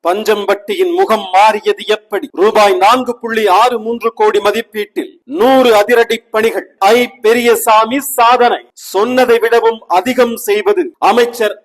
பஞ்சம்பட்டியின் முகம் மாறியது எப்படி? ரூபாய் 4.63 கோடி மதிப்பீட்டில் 100 அதிரடி பணிகள். பெரியசாமி சாதனை. சொன்னதை விடவும் அதிகம் செய்வது அமைச்சர்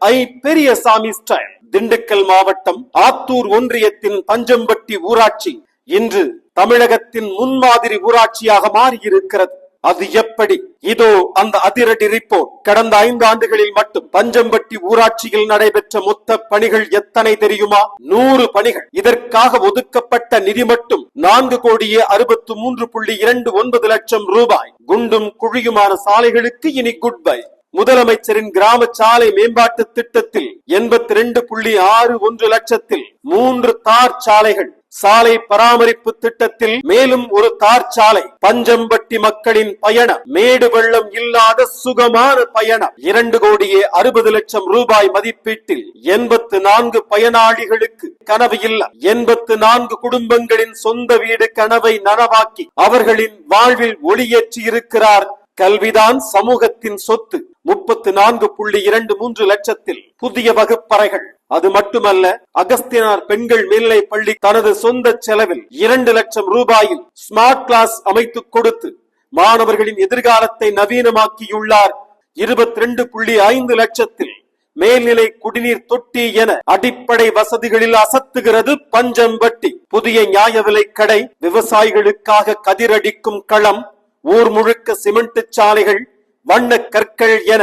பெரியசாமி ஸ்டைல். திண்டுக்கல் மாவட்டம் ஆத்தூர் ஒன்றியத்தின் பஞ்சம்பட்டி ஊராட்சி இன்று தமிழகத்தின் முன்மாதிரி ஊராட்சியாக மாறியிருக்கிறது. அது எப்படி? இதோ அந்த அதிரடி ரிப்போர்ட். கடந்த 5 ஆண்டுகளில் மட்டும் பஞ்சம்பட்டி ஊராட்சியில் நடைபெற்ற மொத்த பணிகள் எத்தனை தெரியுமா? 100 பணிகள். இதற்காக ஒதுக்கப்பட்ட நிதி மட்டும் 4,63.29 லட்சம் ரூபாய். குண்டும் குழியுமான சாலைகளுக்கு இனி குட் பை. முதலமைச்சரின் கிராம சாலை மேம்பாட்டு திட்டத்தில் 82.61 லட்சத்தில் 3 தார் சாலைகள். சாலை பராமரிப்பு திட்டத்தில் மேலும் ஒரு தார் சாலை. பஞ்சம்பட்டி மக்களின் பயணம் மேடு வெள்ளம் இல்லாத சுகமான பயணம். 2,60 லட்சம் ரூபாய் மதிப்பீட்டில் 84 பயனாளிகளுக்கு கனவு இல்ல. 84 குடும்பங்களின் சொந்த வீடு கனவை நனவாக்கி அவர்களின் வாழ்வில் ஒளியேற்றி இருக்கிறார். கல்விதான் சமூகத்தின் சொத்து. 34.23 லட்சத்தில் புதிய வகுப்பறைகள். அது மட்டுமல்ல, அகஸ்தியனார் பெண்கள் மேல்நிலை பள்ளி தனது சொந்த செலவில் 2 லட்சம் ரூபாயில் ஸ்மார்ட் கிளாஸ் அமைத்துக் கொடுத்து மாணவர்களின் எதிர்காலத்தை நவீனமாக்கியுள்ளார். 22.5 லட்சத்தில் மேல்நிலை குடிநீர் தொட்டி என அடிப்படை வசதிகளில் அசத்துகிறது பஞ்சம்பட்டி. புதிய நியாய விலை கடை, விவசாயிகளுக்காக கதிரடிக்கும் களம், ஊர் முழுக்க சிமெண்ட் சாலைகள், வண்ண கற்கள் என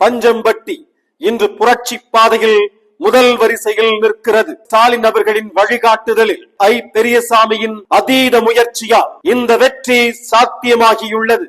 பஞ்சம்பட்டி இன்று புரட்சி பாதையில் முதல் வரிசையில் நிற்கிறது. ஸ்டாலின் அவர்களின் வழிகாட்டுதலில் பெரியசாமியின் அதீத முயற்சியால் இந்த வெற்றி சாத்தியமாகியுள்ளது.